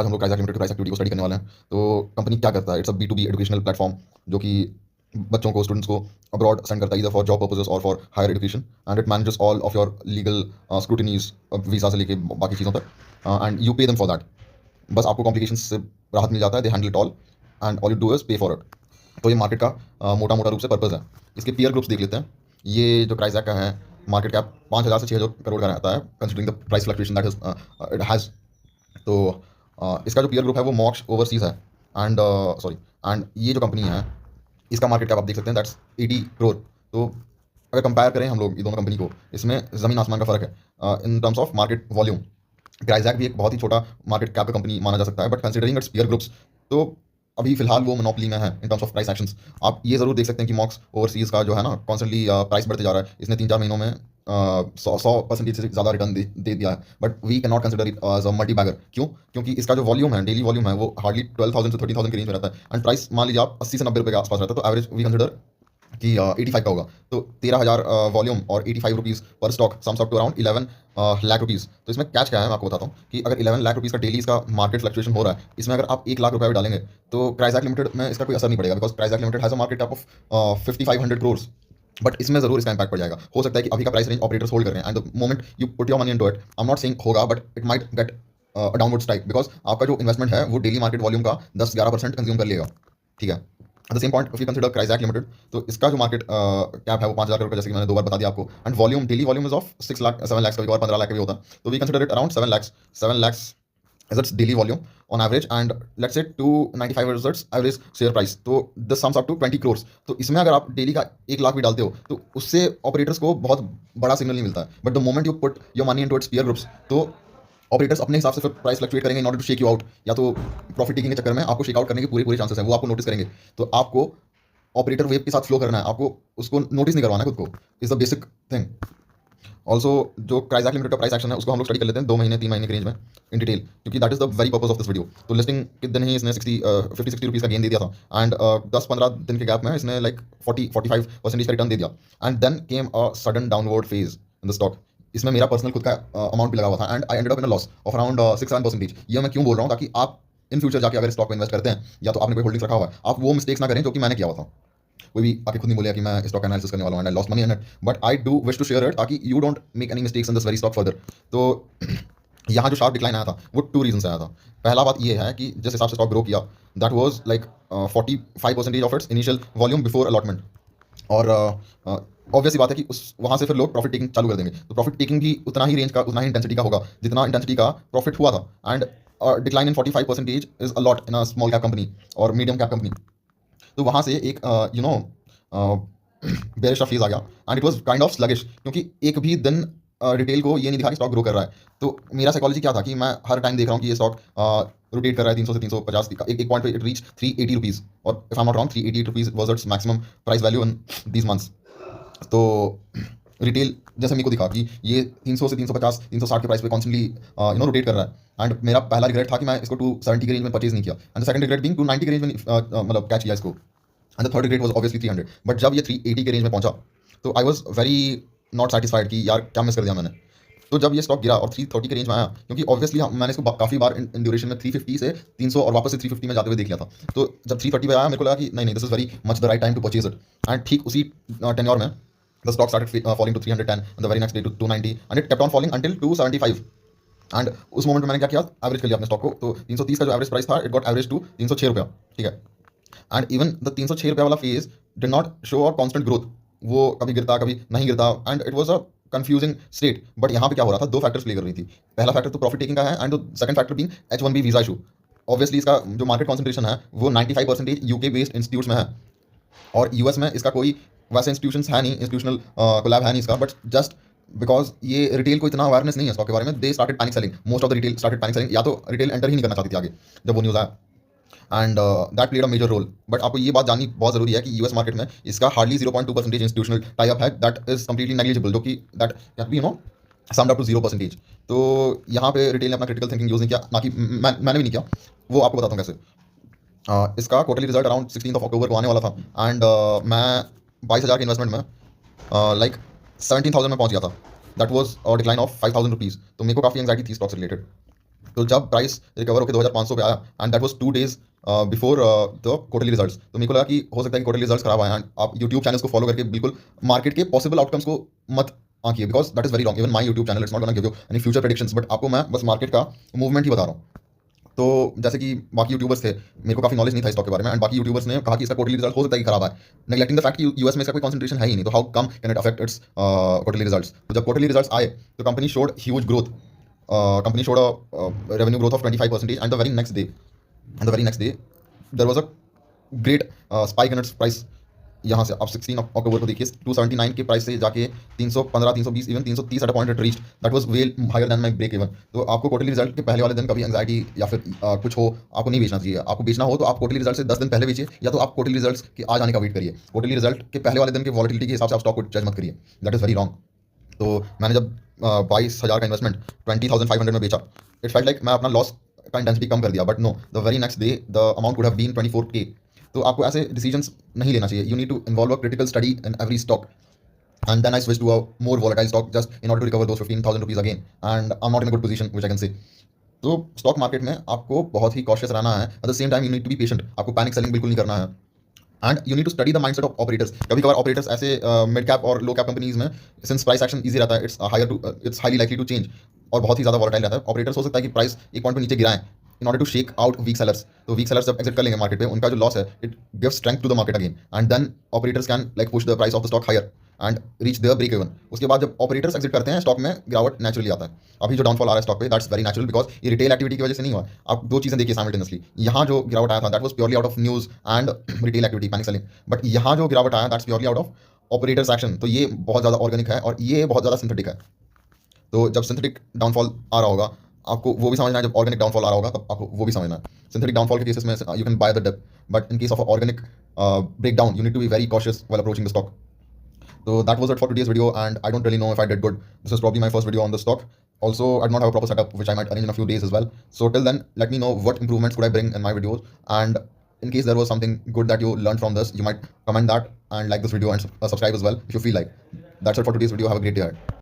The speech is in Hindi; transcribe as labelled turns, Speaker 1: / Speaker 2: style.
Speaker 1: आज हम लोग क्राइज़ैक लिमिटेड की प्राइस एक्टिविटी को स्टडी करने वाले हैं। तो कंपनी क्या करता है, it's a B2B educational platform जो कि बच्चों को, स्टूडेंट्स को अब्रॉड सेंड करता है, ईदर फॉर जॉब पर्पसेस और for higher education, and it manages all of your legal scrutinies, visa से लेके बाकी चीज़ों तक, and you pay them for that. बस आपको कॉम्प्लिकेशंस से राहत मिल जाता है, they handle it all and all you do is pay for it. तो ये मार्केट का मोटा मोटा रूप से पर्पज़ है। इसके पीयर ग्रुप्स देख लेते हैं। ये जो क्राइज़ैक का है, मार्केट कैप 5,000 से 6,000 करोड़ का रहता है, considering the price fluctuation that it has. तो इसका जो पीयर ग्रुप है वो मॉक्स ओवरसीज है, एंड सॉरी, एंड ये जो कंपनी है इसका मार्केट कैप आप देख सकते हैं, दैट्स 80 करोड़। तो अगर कंपेयर करें हम लोग ये दोनों कंपनी को, इसमें ज़मीन आसमान का फ़र्क है in terms of market volume. Crizac भी एक बहुत ही छोटा मार्केट कैप का कंपनी माना जा सकता है, but considering it's peer groups, तो अभी फिलहाल वो मोनोपोली में है in terms of price actions. आप ये ज़रूर देख सकते हैं कि मॉक्स ओवरसीज़ का जो है ना, कॉन्स्टेंटली प्राइस बढ़ते जा रहा है। इसने 3-4 महीनों में 100% से ज़्यादा रिटर्न दे दिया है, but we can not consider it as a multi bagger. क्यों? क्योंकि इसका जो वॉल्यूम है, डेली वॉल्यूम है, वो हार्डली 12,000 से 30,000 के रेंज में रहता है, एंड प्राइस मान लीजिए आप 80 से 90 रुपये के आसपास रहता है, तो एवरेज वी कंसिडर कि 85 का होगा। तो 13,000 वॉल्यूम और 85 रुपीज़ पर stock sums up to around 11 lakh rupees. तो इसमें कैच क्या है मैं आपको बताता हूँ कि अगर 11 लाख रुपीज़ का डेली इसका मार्केट फ्लक्चुएशन हो रहा है, इसमें अगर आप 1 लाख रुपये भी डालेंगे तो क्राइज़ैक लिमिटेड में इसका कोई असर नहीं पड़ेगा, because Crizac limited has a market cap of 5,500 crore. But इसमें जरूर इसका इंपैक्ट पड़ जाएगा। हो सकता है कि अभी का प्राइस रेंज ऑपरेटर्स होल्ड कर रहे हैं, and the moment you put your money into it, I am not saying होगा, but it might get downward strike, because आपका जो इन्वेस्टमेंट है वो डेली मार्केट वॉल्यूम का 10-11% कंज्यूम कर लेगा। ठीक है, at the same point if you consider Crizac limited, तो इसका जो मार्केट कैप है वो 5,000 करोड़ का, जैसे कि मैंने 2 बार बता दिया आपको, and volume, daily volume is of 6 lakh 7 lakh, कभी और 15 लाख का भी होता है। तो we consider it around 7 lakhs as its daily volume on average, and let's say 295 is its average share price, तो this sums up to 20 crores। तो इसमें अगर आप डेली का 1 लाख भी डालते हो तो उससे ऑपरेटर्स को बहुत बड़ा सिग्नल नहीं मिलता है, but the moment you put your money into its peer groups, तो ऑपरेटर्स अपने हिसाब से फिर प्राइस फ्लक्चुएट करेंगे in order to shake you out, या तो प्रॉफिट टेकिंग के चक्कर में आपको शेक आउट करने के पूरे पूरे चांसेस हैं, वो आपको नोटिस करेंगे। तो आपको ऑपरेटर वेव के साथ फ्लो करना है, आपको उसको नोटिस नहीं करवाना है खुद को, is the basic thing. Also जो क्राइज़ैक लिमिटेड का प्राइस एक्शन है उसको हम लोग स्टडी कर लेते हैं 2 महीने 3 महीने के रेंज में इन डिटेल, क्योंकि that is the very purpose of this video. तो लिस्टिंग के दिन ही इसने 50-60 रुपीज़ का गेन दे दिया था, एंड 10-15 दिन के गैप में इसने लाइक 40-45% का रिटर्न दे दिया, and then came a sudden downward phase in the stock. इसमें मेरा पर्सनल खुद का अमाउंट भी लगा हुआ था, and I ended up in a loss of around 6-7%। ये मैं क्यों बोल रहा हूँ, ताकि आप इन फ्यूचर जाके अगर स्टॉक में इन्वेस्ट करते हैं, या तो आपने कोई होल्डिंग्स रखा हुआ है, आप वो मिस्टेक्स ना करें जो कि मैंने किया हुआ था। कोई भी आके खुद नहीं बोलेगा कि मैं स्टॉक एनालिसिस करने वाला हूँ and I lost money in it, but I do wish to share it ताकि you don't make any mistakes in this very stock further. तो यहाँ जो शार्प डिक्लाइन आया था वो 2 रीजन से आया था। पहला बात ये है कि जिस हिसाब से स्टॉक ग्रो किया, that was like 45% of its initial volume before allotment, और ऑब्वियस बात है कि उस वहाँ से फिर लोग प्रॉफिट टेकिंग चालू कर देंगे, तो प्रॉफिट टेकिंग भी उतना ही रेंज का, उतना ही इंटेंसिटी का होगा जितना इंटेंसिटी का प्रॉफिट हुआ था, and decline in 45% is a lot in a small cap company और मीडियम कैप कंपनी। तो वहाँ से एक यू नो बेरिश का फेज आ गया, and it was kind of sluggish, क्योंकि एक भी दिन रिटेल को ये नहीं दिखा कि स्टॉक ग्रो कर रहा है। तो मेरा साइकोलॉजी क्या था कि मैं हर टाइम देख रहा हूँ कि ये स्टॉक रोटेट कर रहा है 300 से 350 का, एक पॉइंट पे इट रीच 380 रुपीज़, और if I am not wrong 388 rupees was its maximum price value in these months. तो रिटेल जैसे मेरे को दिखा कि ये 300 से 350 360 के प्राइस पे कॉन्स्टेंटली रोटेट कर रहा है, एंड मेरा पहला रिग्रेट था कि मैं इसको 270 के रेंज में परचेज नहीं किया, and the second regret being 290 के रेंज में मतलब कैच किया इसको, and the third grade was obviously 300। But जब ये 380 के रेंज में पहुंचा तो I was very not satisfied कि यार क्या मिस कर दिया मैंने। तो जब ये स्टॉक गिरा और 330 के रेंज में आया, क्योंकि ऑब्वियसली मैंने इसको काफ़ी बार इन ड्यूरेशन में 350 से 300 और वापस से 350 में जाते हुए देख लिया था। तो जब 330 पे आया मेरे को लगा कि नहीं नहीं, this is very much the right time to purchase it, and ठीक उसी टेन्योर में the stock started falling to 310 and the very next day to 290, and it kept on falling until 275। And उस मोमेंट में मैंने क्या किया, एवरेज कर लिया अपने स्टॉक को। तो 330 का जो एवरेज प्राइस था, इट गॉट एवरेज टू 306 रुपया। ठीक है, एंड इवन द 306 रुपये वाला phase did not show a constant growth, वो कभी गिरता कभी नहीं गिरता, and it was a confusing state. But यहाँ पे क्या हो रहा था, 2 फैक्टर्स प्ले कर रही थी। पहला फैक्टर तो प्रॉफिट टेकिंग का है, and second factor being H1B visa issue. Obviously इसका जो मार्केट कॉन्सेंट्रेशन है वो 95% यूके बेस्ड इंस्टीट्यूट्स में है, और यूएस में इसका कोई वैसे इंस्टीट्यूशंस है नहीं, इंस्टीट्यूशनल कोलैब है नहीं इसका, बट जस्ट बिकॉज ये रिटेल को इतना अवेयरनेस नहीं है स्टॉक के बारे में, they started panic selling, most of the retail started panic selling, या तो रिटेल एंटर ही नहीं करना चाहती थी आगे जब वो न्यूज़ आया, and that played a major role. But आपको ये बात जाननी बहुत जरूरी है कि यूएस मार्केट में इसका हार्डली 0.2% इंस्टीट्यूशनल टाई अप है, दैट इज कंप्लीटली नेग्लिजिबल, जो कि that can be summed up to 0%। तो यहाँ पे रिटेल ने अपना क्रिटिकल थिंकिंग यूज़ नहीं किया, ना कि मैंने भी नहीं किया, वो आपको बताता हूँ कैसे। इसका क्वार्टरली रिजल्ट अराउंड 16 अक्टूबर को आने वाला था, एंड मैं 22,000 के इन्वेस्टमेंट में लाइक 17,000 में पहुँच गया था। That was decline of 5,000 rupees. तो मेरे को काफ़ी एंग्जाइटी थी स्टॉक से रिलेटेड। तो जब प्राइस रिकवर होकर 2500 पे आया and that was 2 days before the quarterly results, तो मेरे को लगा कि हो सकता है कि क्वार्टरली रिजल्ट्स खराब आए, एंड आप यूट्यूब चैनल्स को फॉलो करके बिल्कुल मार्केट के पॉसिबल आउटकम्स को मत आंकिए, because that is very wrong. Even my YouTube channel it's not gonna give you any future predictions, but आपको मैं बस मार्केट का मूवमेंट ही बता रहा हूँ। तो जैसे कि बाकी यूट्यूबर्स थे, मेरे को काफी नॉलेज नहीं था स्टॉक के बारे में, एंड बाकी यूट्यूबर्स ने कहा कि इसका क्वार्टरली रिजल्ट हो सकता है कि खराब आए, नेगलेक्टिंग द फैक्ट कि यूएस में इसका कोई कंसंट्रेशन है ही नहीं, तो how come can it affect it's quarterly results. तो जब क्वार्टरली रिजल्ट्स आए तो company showed huge growth, company showed a revenue growth of 25%, and the very next day there was a great spike in its price। यहाँ से आप 16 अक्टूबर को देखिए 279 के प्राइस से जाके 315 320 even 330 at a point it reached, that was way higher than my break even. तो आपको क्वार्टरली रिजल्ट के पहले वाले दिन कभी एंग्जाइटी या फिर कुछ हो, आपको नहीं बेचना चाहिए। आपको बेचना हो तो आप क्वार्टरली रिजल्ट से 10 दिन पहले बेचिए, या तो आप क्वार्टरली रिजल्ट्स के आ जाने का वेट करिए। क्वार्टरली रिजल्ट के पहले वाले दिन के वॉलिटिलिटी के हिसाब से आप स्टॉक को जज मत करिए, दैट इज वेरी रॉन्ग। तो मैंने जब 22,000 का इन्वेस्टमेंट 20,500 में बेचा, इट फेल्ट लाइक मैं अपना लॉस का इंटेंसिटी कम कर दिया, but no, the very next day the amount would have been 24K। तो आपको ऐसे डिसीजंस नहीं लेना चाहिए। You need to involve a critical study in every stock, and then I switched to a more volatile stock just in order to recover those 15,000 rupees again, and I'm not in a good position which I can say। तो स्टॉक मार्केट में आपको बहुत ही कॉशियस रहना है, at the same time you need to be patient. आपको पैनिक सेलिंग बिल्कुल नहीं करना है, and you need to study the mindset of operators. कभी कभार ऑपरेटर्स ऐसे मिड कैप और लो कैप कंपनीज में, सिंस प्राइस एक्शन ईजी रहता है, it's highly likely to change, और बहुत ही ज़्यादा वॉलेटाइल रहता है। ऑपरेटर्स हो सकता है कि प्राइस एक पॉइंट पे नीचे गिराएं in order to shake out weak sellers. तो वीक सेलर्स जब एग्जिट कर लेंगे मार्केट पे, उनका जो लॉस है it gives strength to the market again, and then operators can like push the price of the stock higher and reach their break even. उसके बाद जब ऑपरेटर्स एग्जिट करते हैं, स्टॉक में गिरावट नेचुरली आता है। अभी जो डाउनफॉल आ रहा है स्टॉक पे, दैट्स वेरी नेचुरल, बिकॉज ये रिटेल एक्टिविटी की वजह से नहीं हुआ। आप दो चीज़ें देखिए साइमल्टेनियसली, यहाँ जो गिरावट आया था that was purely out of news and retail activity, panic selling, but यहाँ जो गिरावट आया that's purely out of operators action. तो ये बहुत ज़्यादा ऑर्गेनिक है और ये बहुत ज़्यादा सिंथेटिक है। तो जब सिंथेटिक डाउनफॉल आ रहा होगा आपको वो भी समझना है, जब ऑर्गेनिक डाउनफॉल आ रहा होगा तब आपको वो भी समझना है। सिंथेटिक डाउनफॉल के केसेस में you can buy the dip, but in case of organic breakdown you need to be very cautious while approaching the stock। So that was it for today's video, and I don't really know if I did good. This is probably my first video on the stock. Also, I do not have a proper setup which I might arrange in a few days as well. So till then, let me know what improvements could I bring in my videos, and in case there was something good that you learned from this, you might comment that and like this video and subscribe as well if you feel like. That's it for today's video. Have a great day ahead.